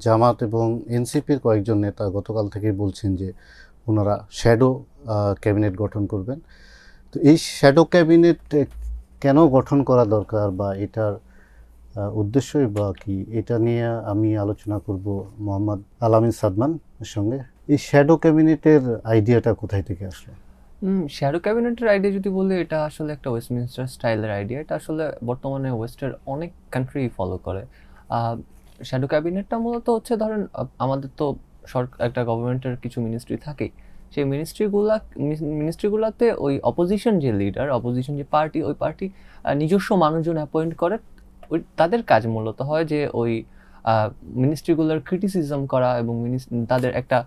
জামাত এবং এনসিপির কয়েকজন নেতা গতকাল থেকেই বলছেন যে ওনারা শ্যাডো ক্যাবিনেট গঠন করবেন। তো এই শ্যাডো ক্যাবিনেট কেন গঠন করা দরকার বা এটার উদ্দেশ্যই বা কি, এটা নিয়ে আমি আলোচনা করব মোহাম্মদ আলামিন সাদমানের সঙ্গে। এই শ্যাডো ক্যাবিনেটের আইডিয়াটা কোথায় থেকে আসলো? শ্যাডো ক্যাবিনেটের আইডিয়া যদি বলি, এটা আসলে একটা ওয়েস্টমিনস্টার স্টাইলের আইডিয়া। এটা আসলে বর্তমানে ওয়েস্টের অনেক কান্ট্রি ফলো করে। শ্যাডো ক্যাবিনেটটা মূলত হচ্ছে, ধরেন আমাদের তো একটা গভর্নমেন্টের কিছু মিনিস্ট্রি থাকেই। সেই মিনিস্ট্রিগুলোতে ওই অপোজিশন যে লিডার, অপোজিশন যে পার্টি, ওই পার্টি নিজস্ব মানুষজন অ্যাপয়েন্ট করে। ওই তাদের কাজ মূলত হয় যে ওই মিনিস্ট্রিগুলোর ক্রিটিসিজম করা এবং তাদের একটা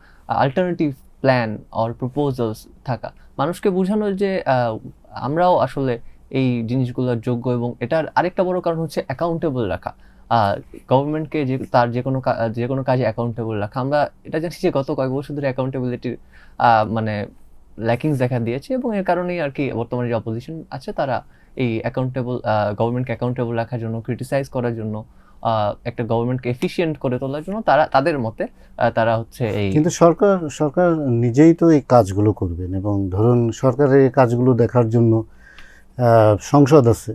আল্টারনেটিভ প্ল্যান অর প্রপোজালস থাকা, মানুষকে বোঝানো যে আমরাও আসলে এই জিনিসগুলোর যোগ্য। এবং এটার আরেকটা বড় কারণ হচ্ছে অ্যাকাউন্টেবল রাখা, গভর্নমেন্টকে তার যে কোনো কাজে অ্যাকাউন্টেবল রাখা। আমরা এটা জানি যে গত কয়েক বছর ধরে অ্যাকাউন্টেবিলিটির মানে ল্যাকিংস দেখা দিয়েছে, এবং এর কারণেই আর কি বর্তমানে যে অপোজিশন আছে তারা এই গভর্নমেন্টকে অ্যাকাউন্টেবল রাখার জন্য, ক্রিটিসাইজ করার জন্য, একটা গভর্নমেন্টকে এফিশিয়েন্ট করে তোলার জন্য তারা তাদের মতে তারা হচ্ছে এই। কিন্তু সরকার সরকার নিজেই তো এই কাজগুলো করবেন, এবং ধরুন সরকারের এই কাজগুলো দেখার জন্য সংসদ আছে।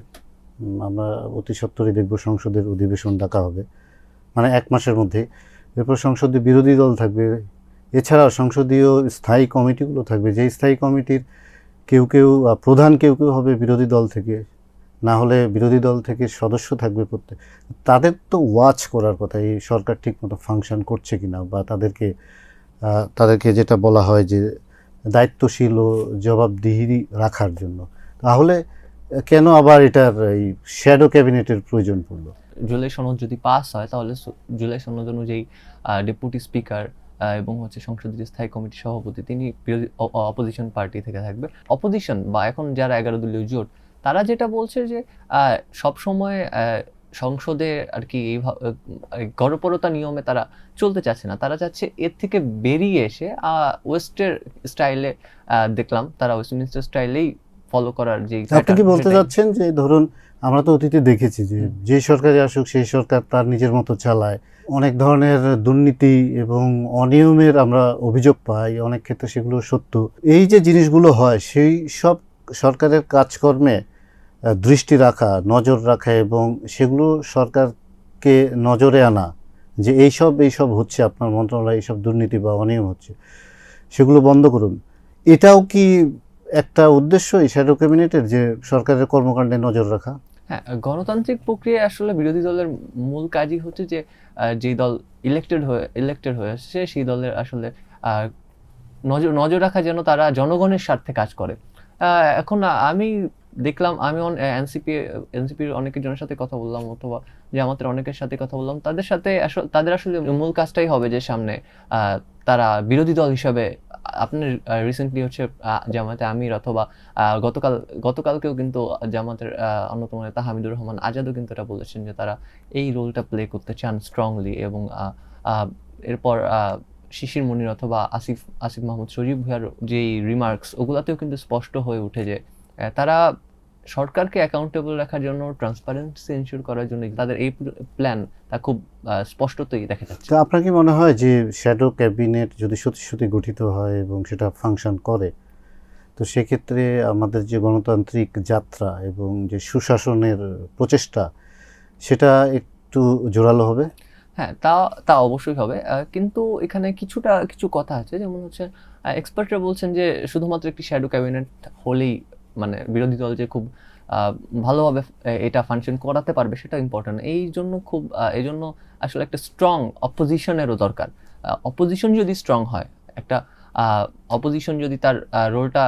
আমরা অতি সত্বরই দেখব সংসদের অধিবেশন ডাকা হবে, মানে 1 মাসের মধ্যে। এরপর সংসদে বিরোধী দল থাকবে, এছাড়া সংসদীয় স্থায়ী কমিটিগুলো থাকবে, যেই স্থায়ী কমিটির কেউ কেউ প্রধান, কেউ কেউ হবে বিরোধী দল থেকে, না হলে বিরোধী দল থেকে সদস্য থাকবে প্রত্যেক। তাদের তো ওয়াচ করার কথা এই সরকার ঠিকমতো ফাংশন করছে কিনা, বা তাদেরকে যেটা বলা হয় যে দায়িত্বশীল ও জবাবদিহি রাখার জন্য। তাহলে কেন আবার এটার এই শ্যাডো ক্যাবিনেটের প্রয়োজন পড়লো? জুলাই সনদ যদি পাস হয়, তাহলে জুলাই সনদ অনুযায়ী ডেপুটি স্পিকার এবং হচ্ছে সংসদের যে স্থায়ী কমিটির সভাপতি, তিনি অপোজিশন পার্টি থেকে থাকবে। অপোজিশন বা এখন যারা 11 দলীয় জোট, তারা যেটা বলছে যে সবসময় সংসদে আর কি গড়পড়তা নিয়মে তারা চলতে চাচ্ছে না। তারা চাচ্ছে এর থেকে বেরিয়ে এসে ওয়েস্টের স্টাইলে, দেখলাম তারা ওয়েস্টমিনস্টার স্টাইলেই ফলো করার যে। আপনি কি বলতে চাচ্ছেন যে ধরুন আমরা তো অতীতে দেখেছি যে যে সরকারে আসুক সেই সরকার তার নিজের মতো চালায়, অনেক ধরনের দুর্নীতি এবং অনিয়মের আমরা অভিযোগ পাই, অনেক ক্ষেত্রে সেগুলো সত্য। এই যে জিনিসগুলো হয়, সেই সব সরকারের কাজকর্মে দৃষ্টি রাখা, নজর রাখা, এবং সেগুলো সরকারকে নজরে আনা যে এইসব হচ্ছে, আপনার মন্ত্রণালয়ে এইসব দুর্নীতি বা অনিয়ম হচ্ছে, সেগুলো বন্ধ করুন। এটাও কি একটা উদ্দেশ্য এই শ্যাডো ক্যাবিনেটের, যে সরকারের কর্মকাণ্ডে নজর রাখা? হ্যাঁ, গণতান্ত্রিক প্রক্রিয়ায় আসলে বিরোধী দলের মূল কাজই হচ্ছে যে যেই দল ইলেক্টেড হয়ে আসছে সেই দলের আসলে নজর রাখা, যেন তারা জনগণের স্বার্থে কাজ করে। এখন আমি দেখলাম, আমি এনসিপির অনেকের সাথে কথা বললাম, অথবা যে আমাদের অনেকের সাথে কথা বললাম, তাদের আসলে মূল কাজটাই হবে যে সামনে তারা বিরোধী দল হিসাবে, আপনার রিসেন্টলি হচ্ছে জামায়াতে আমির, অথবা গতকালকেও কিন্তু জামাতের অন্যতম নেতা হামিদুর রহমান আজাদও কিন্তু এটা বলেছেন যে তারা এই রোলটা প্লে করতে চান স্ট্রংলি। এবং এরপর শিশির মনির অথবা আসিফ মাহমুদ শরীফ ভূঁইয়ার যেই রিমার্কস, ওগুলাতেও কিন্তু স্পষ্ট হয়ে ওঠে যে তারা সরকারকে অ্যাকাউন্টেবল রাখার জন্য, ট্রান্সপারেন্সি এনশিওর করার জন্য তাদের এই প্ল্যান তা খুব স্পষ্টতই দেখা যাচ্ছে। তো আপনার কি মনে হয় যে শ্যাডো ক্যাবিনেট যদি সত্যি সত্যি গঠিত হয় এবং সেটা ফাংশন করে, তো সেক্ষেত্রে আমাদের যে গণতান্ত্রিক যাত্রা এবং যে সুশাসনের প্রচেষ্টা, সেটা একটু জোরালো হবে? হ্যাঁ, তা অবশ্যই হবে। কিন্তু এখানে কিছু কথা আছে, যেমন হচ্ছে এক্সপার্টরা বলছেন যে শুধুমাত্র একটি শ্যাডো ক্যাবিনেট হলেই, মানে বিরোধী দল যে খুব ভালোভাবে এটা ফাংশন করাতে পারবে সেটা ইম্পর্টেন্ট। এই জন্য আসলে একটা স্ট্রং অপোজিশনেরও দরকার। অপোজিশন যদি স্ট্রং হয়, একটা অপোজিশন যদি তার রোলটা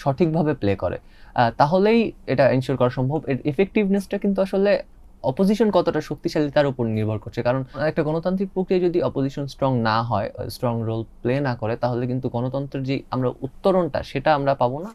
সঠিকভাবে প্লে করে, তাহলেই এটা এনশিওর করা সম্ভব। এর এফেক্টিভনেসটা কিন্তু আসলে অপোজিশন কতটা শক্তিশালী তার উপর নির্ভর করছে। কারণ একটা গণতান্ত্রিক প্রক্রিয়া যদি অপোজিশন স্ট্রং না হয়, স্ট্রং রোল প্লে না করে, তাহলে কিন্তু গণতন্ত্রের যে আমরা উত্তরণটা, সেটা আমরা পাবো না।